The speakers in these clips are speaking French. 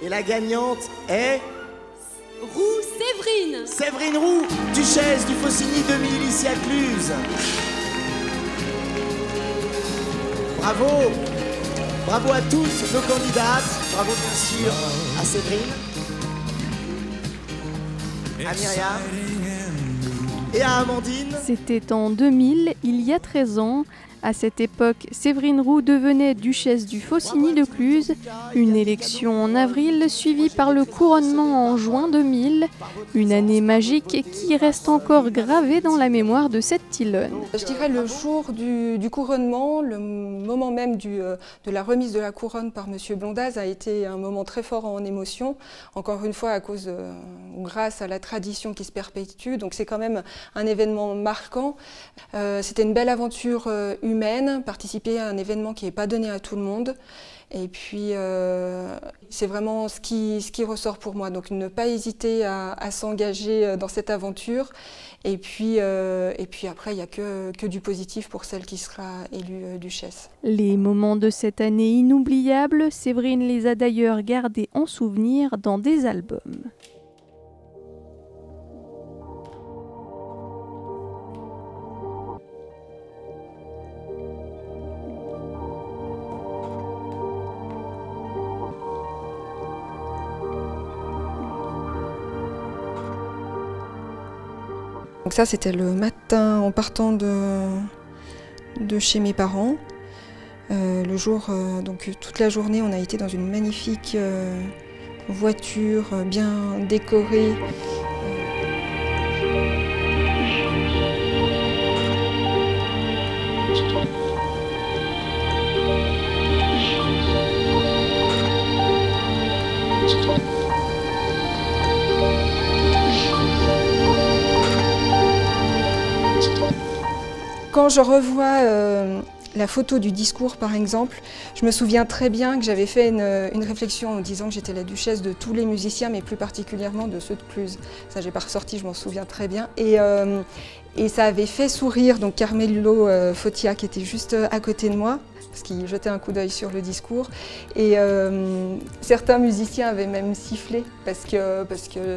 Et la gagnante est... Roux Séverine. Séverine Roux, duchesse du Faucigny 2000 ici à Cluse. Bravo. Bravo à tous nos candidates. Bravo bien sûr à Séverine, à Myriam et à Amandine. C'était en 2000, il y a 13 ans. À cette époque, Séverine Roux devenait duchesse du Faucigny de Cluse. Une élection en avril, suivie par le couronnement en juin 2000. Une année magique qui reste encore gravée dans la mémoire de cette Tillonne. Je dirais le jour du couronnement, le moment même de la remise de la couronne par Monsieur Blondaz a été un moment très fort en émotion. Encore une fois, grâce à la tradition qui se perpétue. Donc c'est quand même un événement marquant. C'était une belle aventure humaine, participer à un événement qui n'est pas donné à tout le monde. Et puis, c'est vraiment ce qui ressort pour moi. Donc, ne pas hésiter à s'engager dans cette aventure. Et puis après, il n'y a que du positif pour celle qui sera élue duchesse. Les moments de cette année inoubliables, Séverine les a d'ailleurs gardés en souvenir dans des albums. Donc ça, c'était le matin en partant de chez mes parents. Le jour, donc toute la journée, on a été dans une magnifique voiture bien décorée. Quand je revois la photo du discours, par exemple, je me souviens très bien que j'avais fait une réflexion en disant que j'étais la duchesse de tous les musiciens, mais plus particulièrement de ceux de Cluse. Ça, j'ai pas ressorti, je m'en souviens très bien. Et ça avait fait sourire donc Carmelo Fotia, qui était juste à côté de moi, parce qu'il jetait un coup d'œil sur le discours. Et certains musiciens avaient même sifflé, parce que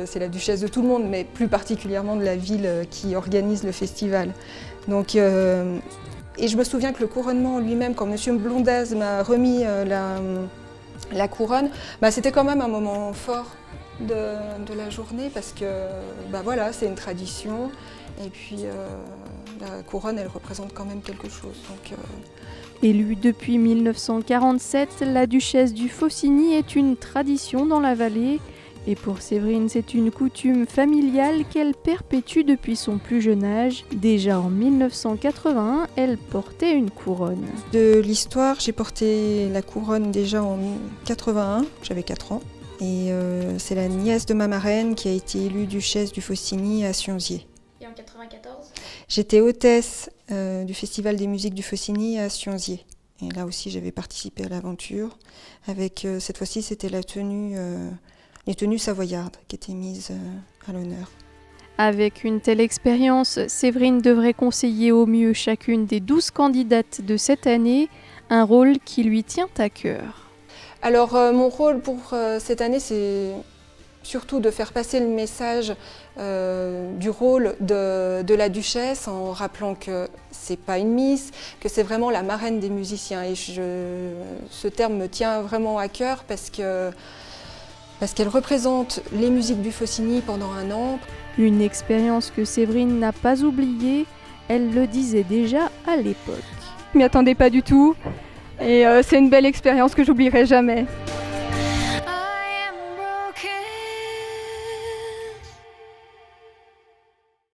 c'est la duchesse de tout le monde, mais plus particulièrement de la ville qui organise le festival. Donc, et je me souviens que le couronnement lui-même, quand M. Blondaz m'a remis la couronne, c'était quand même un moment fort de la journée, parce que voilà, c'est une tradition. Et puis la couronne, elle représente quand même quelque chose. Donc, Élue depuis 1947, la duchesse du Faucigny est une tradition dans la vallée. Et pour Séverine, c'est une coutume familiale qu'elle perpétue depuis son plus jeune âge. Déjà en 1981, elle portait une couronne. De l'histoire, j'ai porté la couronne déjà en 81, j'avais 4 ans. Et c'est la nièce de ma marraine qui a été élue duchesse du Faucigny à Sionzier. Et en 94 ? J'étais hôtesse du Festival des musiques du Faucigny à Sionzier. Et là aussi, j'avais participé à l'aventure. Avec cette fois-ci, c'était la tenue... les tenues savoyardes qui étaient mises à l'honneur. Avec une telle expérience, Séverine devrait conseiller au mieux chacune des 12 candidates de cette année, un rôle qui lui tient à cœur. Alors mon rôle pour cette année, c'est surtout de faire passer le message du rôle de la duchesse, en rappelant que c'est pas une miss, que c'est vraiment la marraine des musiciens. Et ce terme me tient vraiment à cœur parce qu'elle représente les musiques du Faucigny pendant un an. Une expérience que Séverine n'a pas oubliée, elle le disait déjà à l'époque. Je m'y attendais pas du tout et c'est une belle expérience que j'oublierai jamais.